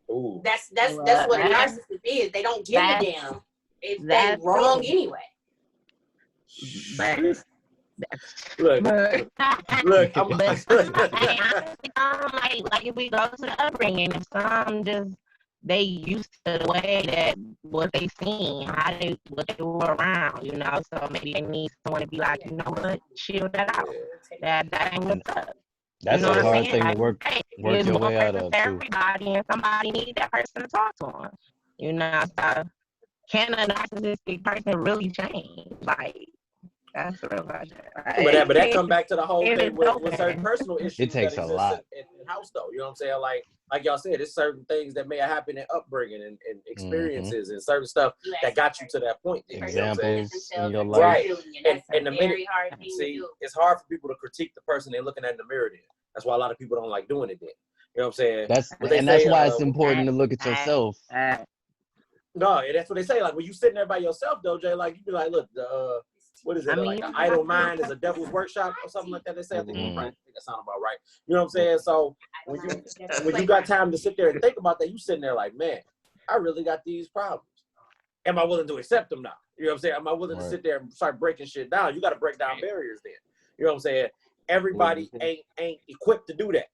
Ooh. That's what a narcissist is. They don't give a damn if they're wrong anyway. But Look, But, look. but some, like if we go to the upbringing, if some just they used to the way that what they seen, what they were around, so maybe they need someone to be like, you know what, chill that out. That ain't what's up. That's You know a what I'm hard saying? thing to Like, work hey, your there's one way out person of for too. everybody, and somebody needs that person to talk to them. So can a narcissistic person really change? Like, that's the real question. Right? But that come back to the whole If thing it's with certain open. personal issues It takes that a exist lot. in the house, though. You know what I'm saying? Like y'all said, it's certain things that may have happened in upbringing and experiences and certain stuff that got you to that point. There, Examples in your life. Right. And the minute, see, it's hard for people to critique the person they're looking at in the mirror then. That's why a lot of people don't like doing it then. You know what I'm saying? That's why it's important to look at yourself. No, that's what they say. Like when you sitting there by yourself, though, Jay, like you be like, look, what is it? Like an idle mind is a devil's workshop or something like that. They say. I think that sounds about right. You know what I'm saying? So when you got time to sit there and think about that, you sitting there like, man, I really got these problems. Am I willing to accept them now? You know what I'm saying? Am I willing to sit there and start breaking shit down? You got to break down barriers then. You know what I'm saying? Everybody ain't equipped to do that.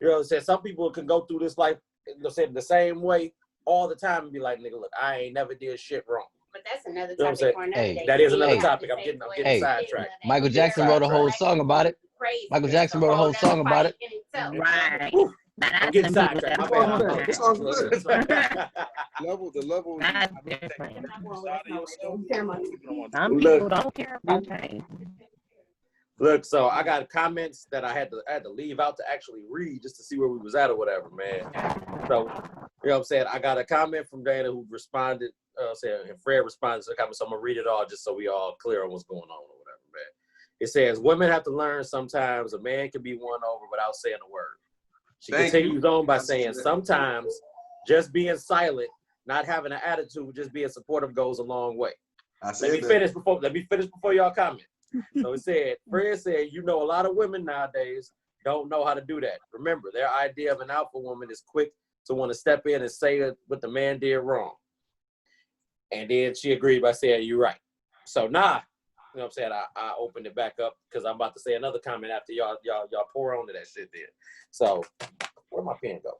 You know what I'm saying? Some people can go through this life, the same way all the time and be like, nigga, look, I ain't never did shit wrong. But that's another topic for another day. That is another topic. I'm getting sidetracked. Michael Jackson wrote a whole song about it. Michael Jackson wrote a whole song about it. Right. I'm getting sidetracked. My bad. This song's good. The level. That's different. Some Look. people don't care about change. Look, so I got comments that I had to leave out to actually read just to see where we was at or whatever, man. So, you know what I'm saying? I got a comment from Dana who responded, and Fred responded to the comment, so I'm going to read it all just so we all clear on what's going on or whatever, man. It says, women have to learn sometimes a man can be won over without saying a word. She continues on by saying, sometimes just being silent, not having an attitude, just being supportive goes a long way. Let me finish before y'all comment. So it said, Fred said, a lot of women nowadays don't know how to do that. Remember, their idea of an alpha woman is quick to want to step in and say what the man did wrong. And then she agreed by saying, you're right. So now, you know what I'm saying, I opened it back up because I'm about to say another comment after y'all pour on to that shit there. So where'd my pen go?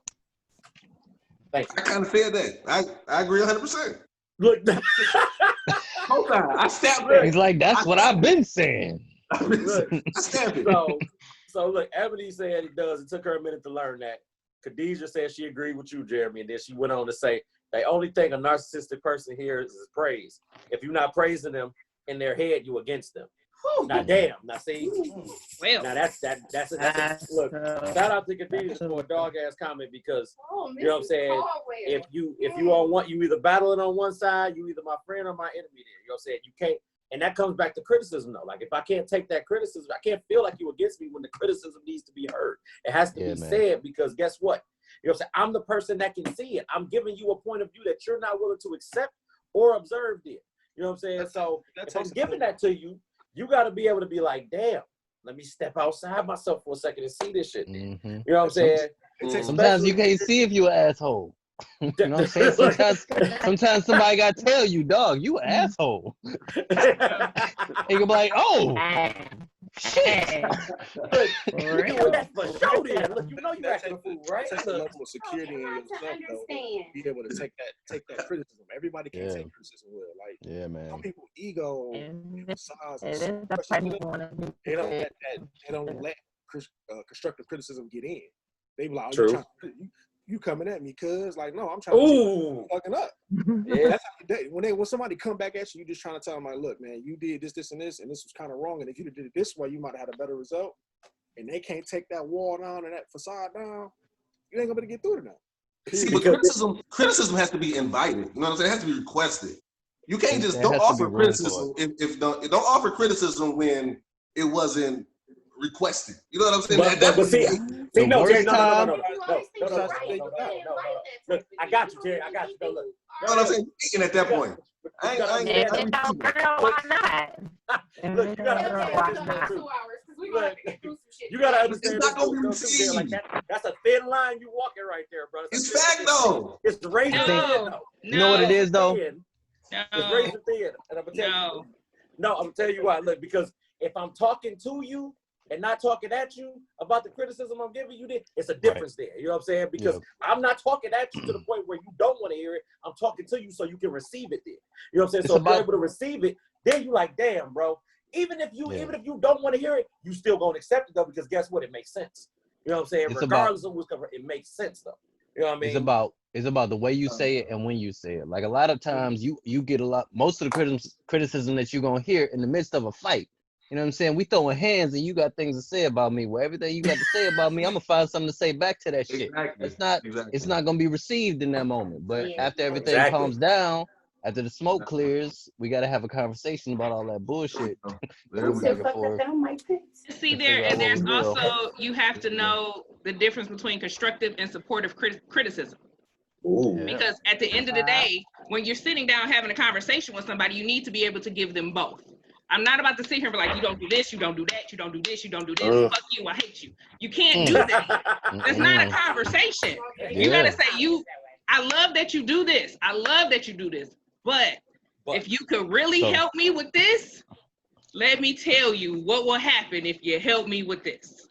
Thank you. I kind of feel that. I agree 100%. Look, hold on. I stabbed it. He's like, that's what I've been saying. Look, I stabbed it. So look, Ebony said it does. It took her a minute to learn that. Khadijah said she agreed with you, Jeremy, and then she went on to say the only thing a narcissistic person hears is praise. If you're not praising them in their head, you against them. Now, damn. Now, see. Well, now that's look. Shout out to Khadijah for a dog ass comment because you know what I'm saying. If you on one, you either battling on one side, you either my friend or my enemy. There, you know what I'm saying. You can't, and that comes back to criticism though. Like if I can't take that criticism, I can't feel like you against me when the criticism needs to be heard. It has to be said because guess what? You know what I'm saying. I'm the person that can see it. I'm giving you a point of view that you're not willing to accept or observe there. You know what I'm saying. So if I'm giving that to you. You got to be able to be like, damn, let me step outside myself for a second and see this shit. Mm-hmm. You know what I'm saying? Sometimes you can't see if you an asshole. You know what I'm saying? Sometimes somebody got to tell you, dog, you an asshole. And you'll be like, oh, shit. Look, you know you're acting a fool, right? That's a level of security in yourself, though. Be able to take that criticism. Everybody can't take criticism well. Like, man. Some people ego and size. They don't let constructive criticism get in. They be like, oh, you coming at me, cuz like, no, I'm trying to fucking up. Yeah, that's how when somebody come back at you, you just trying to tell them like, look, man, you did this, and this was kind of wrong. And if you did it this way, you might have had a better result. And they can't take that wall down and that facade down. You ain't gonna be able to get through it now. See, but criticism has to be invited. You know what I'm saying? It has to be requested. You can't just don't offer criticism don't offer criticism when it wasn't requested. You know what I'm saying? No. Look, I got you, Jerry. I got you. Go look. You know what I'm saying? Speaking at that point. Why not? Look, you gotta understand. It's not gonna be received. Like that's a thin line you walking right there, bro. It's fact though. It's the razor thin though. You know what it is though? It's razor thin, and I'm gonna tell you. No, I'm gonna tell you why. Look, because if I'm talking to you and not talking at you about the criticism I'm giving you, it's a difference there. You know what I'm saying? Because I'm not talking at you to the point where you don't want to hear it. I'm talking to you so you can receive it there. You know what I'm saying? So if you're able to receive it, then you like, damn, bro. Even if you don't want to hear it, you still gonna accept it though, because guess what? It makes sense. You know what I'm saying? Regardless of what's covered, it makes sense though. You know what I mean? It's about the way you say it and when you say it. Like a lot of times you get most of the criticism that you're gonna hear in the midst of a fight. You know what I'm saying? We throwing hands and you got things to say about me. Well, everything you got to say about me, I'm gonna find something to say back to that shit. It's not gonna be received in that moment. But after everything calms down, after the smoke clears, we gotta have a conversation about all that bullshit. See there's also, you have to know the difference between constructive and supportive criticism. Because at the end of the day, when you're sitting down having a conversation with somebody, you need to be able to give them both. I'm not about to sit here and be like, you don't do this, you don't do that, you don't do this, you don't do this, fuck you, I hate you. You can't do that. That's not a conversation. You gotta say, I love that you do this. I love that you do this. But if you could really help me with this, let me tell you what will happen if you help me with this.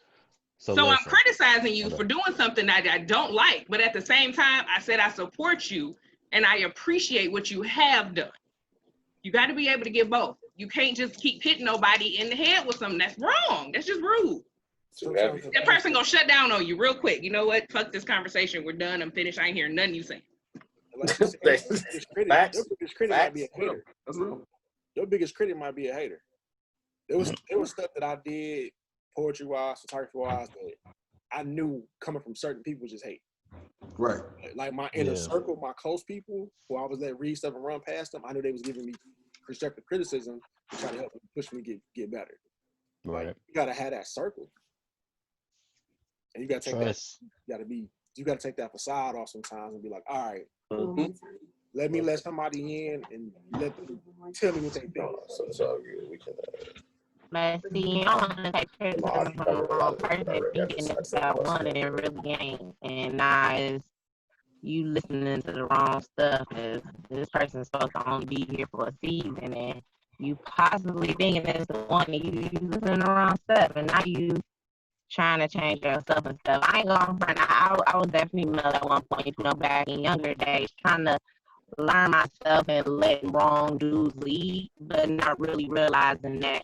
So I'm criticizing you for doing something that I don't like, but at the same time, I said I support you and I appreciate what you have done. You got to be able to give both. You can't just keep hitting nobody in the head with something that's wrong. That's just rude. That person gonna shut down on you real quick. You know what? Fuck this conversation. We're done. I'm finished. I ain't hearing nothing you saying. Your biggest critic might be a hater. Your biggest critic might be a hater. There was stuff that I did poetry-wise, photography-wise, that I knew coming from certain people just hate. Right. Like my inner circle, my close people, who I was there read stuff and run past them, I knew they was giving me constructive criticism to try to help me push me get better. Right. Like, you gotta have that circle. And you gotta take you gotta take that facade off sometimes and be like, all right, let somebody in and let them tell me what they think. So it's all good. We can But see, you don't want to take criticism from the wrong person thinking it's about one and it really ain't. And now it's you listening to the wrong stuff. If this person's supposed to only be here for a season and you possibly thinking it's the one and you listening to the wrong stuff and now you trying to change yourself and stuff. I ain't gonna front. I was definitely male at one point, back in younger days, trying to learn myself and let wrong dudes lead, but not really realizing that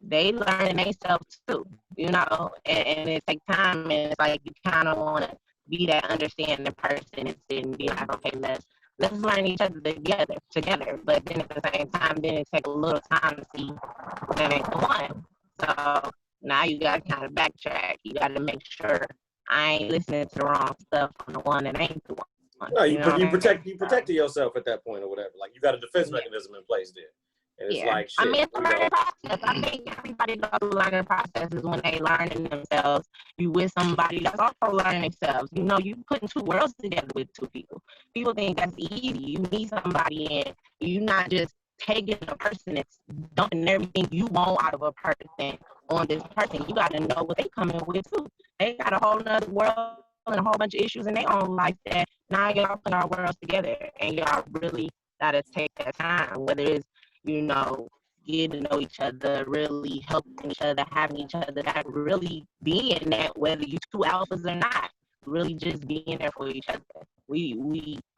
they learn themselves too, and it takes time, and it's like you kind of want to be that understanding person and sit and be like, okay, let's learn each other together, but then at the same time, then it takes a little time to see that ain't the one. So now you got to kind of backtrack. You got to make sure I ain't listening to the wrong stuff on the one that ain't the one. No, you protected yourself at that point or whatever. Like you got a defense mechanism in place there. And it's like shit. I mean, it's a learning process. I think everybody goes through learning processes when they learning themselves. You with somebody that's also learning themselves. You putting two worlds together with two people. People think that's easy. You need somebody and you're not just taking a person and dumping everything you want out of a person on this person. You got to know what they coming with too. They got a whole nother world and a whole bunch of issues in their own life that now y'all put our worlds together and y'all really got to take that time, whether it's getting to know each other, really helping each other, having each other, that really being that, whether you two alphas or not, really just being there for each other.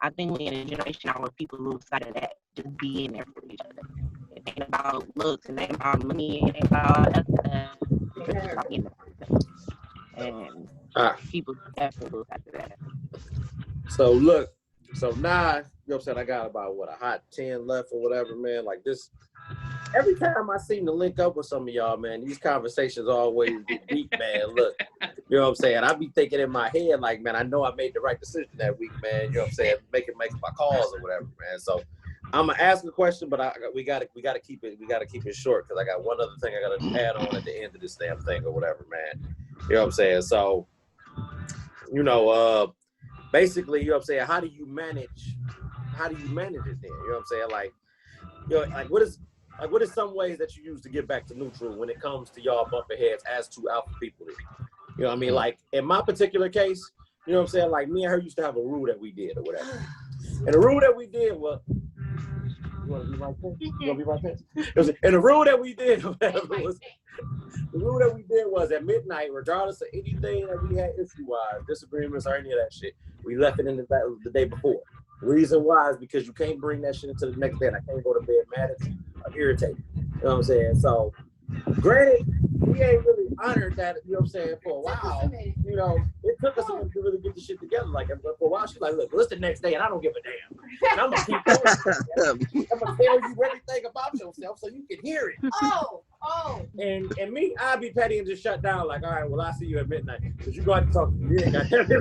I think we in a generation now where people lose sight of that, just being there for each other. It ain't about looks, it ain't about money, it ain't about all that stuff. It's just about being there for each other. And people definitely lose sight of that. So look, now, you know what I'm saying, I got about, a hot 10 left or whatever, man. Like this, every time I seem to link up with some of y'all, man, these conversations always get deep, man. Look, you know what I'm saying? I be thinking in my head, like, man, I know I made the right decision that week, man. You know what I'm saying? Making my calls or whatever, man. So I'm gonna ask a question, but we gotta keep it short because I got one other thing I gotta add on at the end of this damn thing or whatever, man. You know what I'm saying? So, basically, you know what I'm saying, how do you manage it then? You know what I'm saying? Like, what is some ways that you use to get back to neutral when it comes to y'all bumping heads as two alpha people? You know what I mean? Like, in my particular case, you know what I'm saying? Like, me and her used to have a rule that we did or whatever. And the rule that we did was, you want to be right there? And the rule that we did or whatever The rule that we did was at midnight, regardless of anything that we had issue-wise, disagreements or any of that shit, we left it in the day before. Reason why is because you can't bring that shit into the next day, and I can't go to bed mad at you or irritated. You know what I'm saying? So, granted, we ain't really honored that, you know what I'm saying, for a while. You know, it took us a minute to really get the shit together. Like, for a while, she's like, look, what's the next day? And I don't give a damn. And I'm going to keep going. I'm going to tell you everything about yourself so you can hear it. Oh. And me, I'd be petty and just shut down. Like, all right, well, I'll see you at midnight. Because you got to talk to me. You ain't got to. You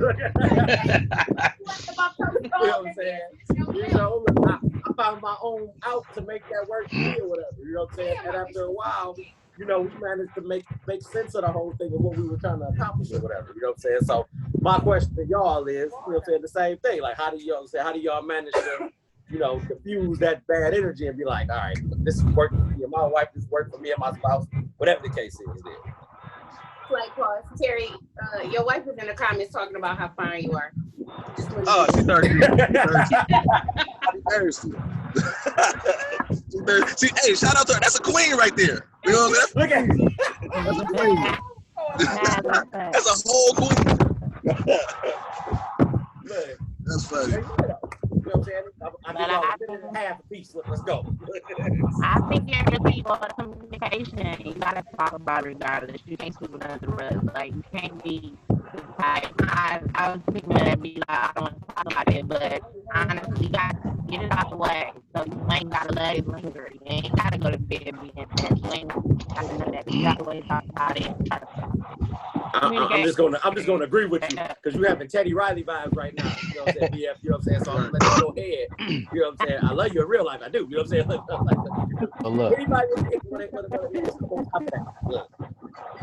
know what I'm saying? You know, I found my own out to make that work for me or whatever. You know what I'm saying? And after a while, you know, we managed to make sense of the whole thing of what we were trying to accomplish or whatever. You know what I'm saying? So my question to y'all is, you know what I'm saying, the same thing. Like, how do y'all manage to, you know, diffuse that bad energy and be like, all right, this is working for me and my wife, this is working for me and my spouse, whatever the case is there. Like, pause. Terry, your wife was in the comments talking about how fine you are. Oh, she's thirsty. See, hey, shout out to her. That's a queen right there. You know what I'm saying? Look at That's a queen. That's a whole queen. Look. That's funny. You know what I'm saying? I give y'all a minute and a half a piece. Let's go. I think it really all communication. You gotta talk about it regardless. You can't sweep it under the rug. Like, you can't be like, I was thinking that be like, I don't want to talk about it, but honestly, you gotta get it out the way. So you ain't gotta let it linger. You ain't gotta go to bed being tense. You ain't gotta know that. You gotta always talk about it and try to talk. I'm just gonna agree with you because you having Teddy Riley vibes right now. You know what I'm saying? BF, you know what I'm saying? So I'm gonna let you go ahead. You know what I'm saying? I love you in real life. I do. You know what I'm saying? So look. Anybody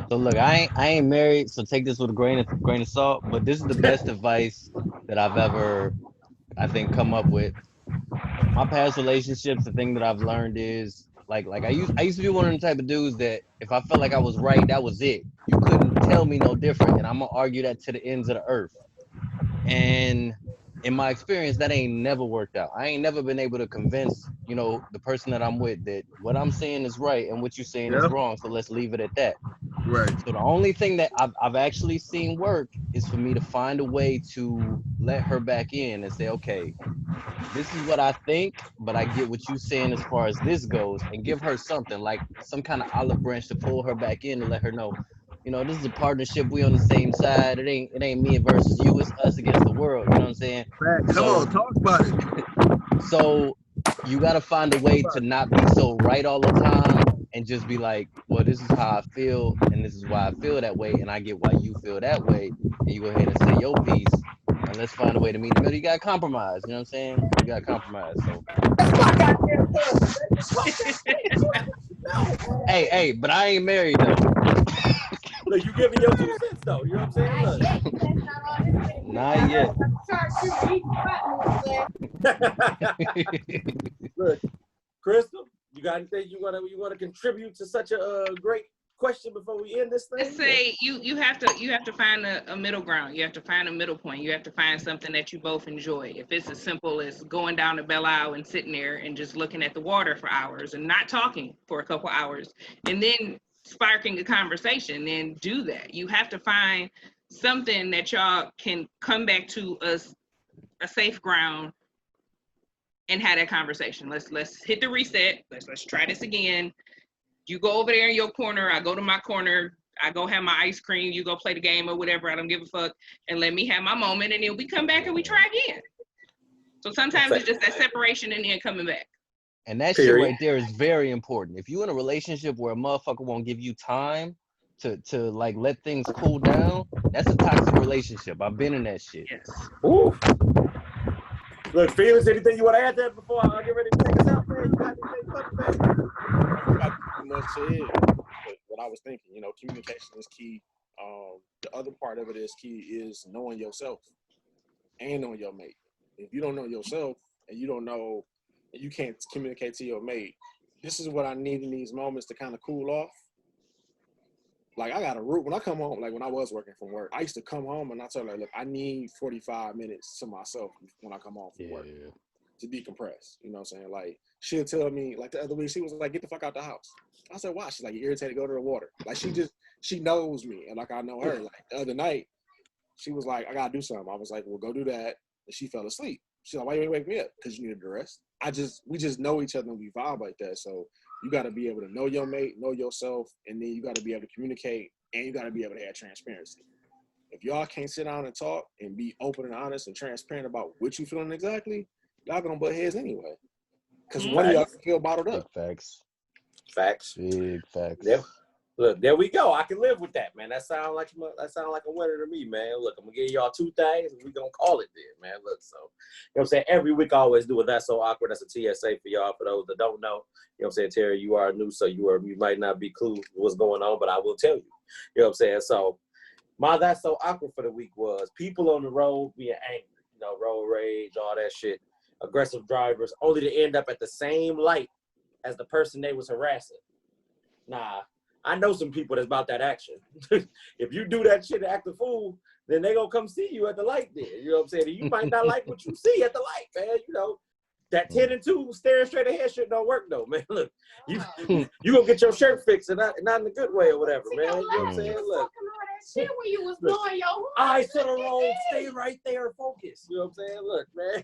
So look, I ain't married, so take this with a grain of salt. But this is the best advice that I've ever, I think, come up with. My past relationships, the thing that I've learned is like I used to be one of the type of dudes that if I felt like I was right, that was it. You couldn't tell me no different, and I'm gonna argue that to the ends of the earth. And in my experience, that ain't never worked out. I ain't never been able to convince, you know, the person that I'm with that what I'm saying is right and what you're saying is wrong. So let's leave it at that. Right. So the only thing that I've actually seen work is for me to find a way to let her back in and say, okay, this is what I think, but I get what you're saying as far as this goes, and give her something like some kind of olive branch to pull her back in to let her know, you know, this is a partnership. We on the same side. It ain't me versus you. It's us against the world. You know what I'm saying? Come on, talk about it. So you got to find a way to not be so right all the time and just be like, well, this is how I feel, and this is why I feel that way, and I get why you feel that way, and you go ahead and say your piece, and let's find a way to meet in the middle. You got to compromise. You know what I'm saying? You got to compromise. So. Hey, but I ain't married though. Look, you giving your 2 cents though. You know what I'm saying? Look. Not yet. Look, Crystal, you got anything you wanna contribute to such a great question before we end this thing? Let's say you have to find a middle ground. You have to find a middle point. You have to find something that you both enjoy. If it's as simple as going down to Belle Isle and sitting there and just looking at the water for hours and not talking for a couple hours, and then sparking a conversation, then do that. You have to find something that y'all can come back to a safe ground and have that conversation. Let's hit the reset. Let's try this again. You go over there in your corner, I go to my corner, I go have my ice cream, you go play the game or whatever, I don't give a fuck, and let me have my moment, and then we come back and we try again. So sometimes it's just that separation and then coming back. And that shit right there is very important. If you're in a relationship where a motherfucker won't give you time to like let things cool down, that's a toxic relationship. I've been in that shit. Yes. Ooh. Look, Felix, anything you want to add to that before I get ready to take us out, man? You got anything funny, man? I pretty much said what I was thinking. You know, communication is key. The other part of it is key is knowing yourself and knowing your mate. If you don't know yourself and you don't know, and you can't communicate to your mate, this is what I need in these moments to kind of cool off. Like, I got a route when I come home, like when I was working from work, I used to come home and I tell her, look, I need 45 minutes to myself when I come home from work. to decompress. You know what I'm saying? Like, she'll tell me, like the other week, she was like, get the fuck out the house. I said, why? She's like, you're irritated, go to the water. Like, she knows me, and like I know her. Like, the other night, she was like, I gotta do something. I was like, well, go do that. And she fell asleep. She's like, why you ain't wake me up? Because you needed to rest. We just know each other and we vibe like that. So you got to be able to know your mate, know yourself, and then you got to be able to communicate, and you got to be able to have transparency. If y'all can't sit down and talk and be open and honest and transparent about what you feeling exactly, y'all gonna butt heads anyway. Because one of y'all can feel bottled up. Big Facts. Big facts. Look, there we go. I can live with that, man. That sound like a winner to me, man. Look, I'm gonna give y'all 2 things, and we gonna call it then, man. Look, so you know what I'm saying. Every week I always do a That's So Awkward. That's a TSA for y'all. For those that don't know, you know what I'm saying. Terry, you are new, so you might not be clue what's going on, but I will tell you. You know what I'm saying. So my That's So Awkward for the week was people on the road being angry. You know, road rage, all that shit. Aggressive drivers, only to end up at the same light as the person they was harassing. Nah. I know some people that's about that action. If you do that shit and act a fool, then they gonna come see you at the light there. You know what I'm saying? And you might not like what you see at the light, man. You know, that 10 and 2 staring straight ahead shit don't work though, man. Look, you gonna get your shirt fixed and not in a good way or whatever, man. You know what I'm saying? Look. Shit when you was blowing your horn. Eyes to the road, stay right there, focus. You know what I'm saying? Look, man.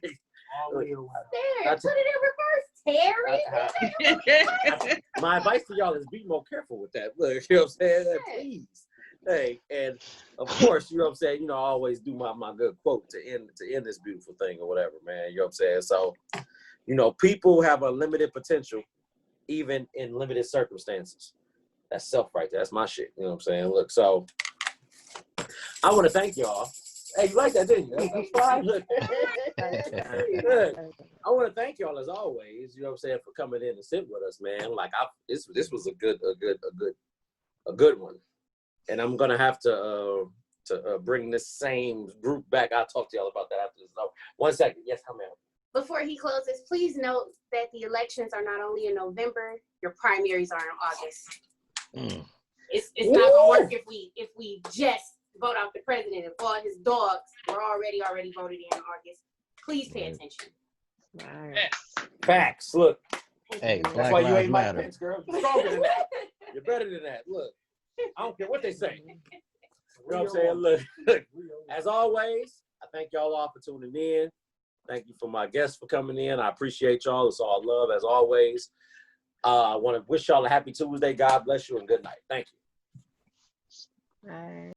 There, put it in reverse, Terry. My advice to y'all is be more careful with that. Look, you know what I'm saying? Please. Hey, and of course, you know what I'm saying, you know, I always do my good quote to end this beautiful thing or whatever, man. You know what I'm saying? So, you know, people have a limited potential, even in limited circumstances. That's self right there. That's my shit. You know what I'm saying? Look, so I want to thank y'all. Hey, you like that, didn't you? That's fine. Look. I want to thank y'all as always. You know what I'm saying, for coming in and sitting with us, man. Like this was a good one, and I'm gonna have to bring this same group back. I'll talk to y'all about that after this. So, 1 second. Yes, come in. Before he closes, please note that the elections are not only in November. Your primaries are in August. It's not gonna work if we just vote out the president and all his dogs were already voted in August. Please pay attention. Facts. Look. Hey, that's why you ain't my Pence, girl. You're stronger than that. You're better than that. Look. I don't care what they say. You know what I'm saying? Look. As always, I thank y'all all for tuning in. Thank you for my guests for coming in. I appreciate y'all. It's all love as always. I want to wish y'all a happy Tuesday. God bless you and good night. Thank you. Bye.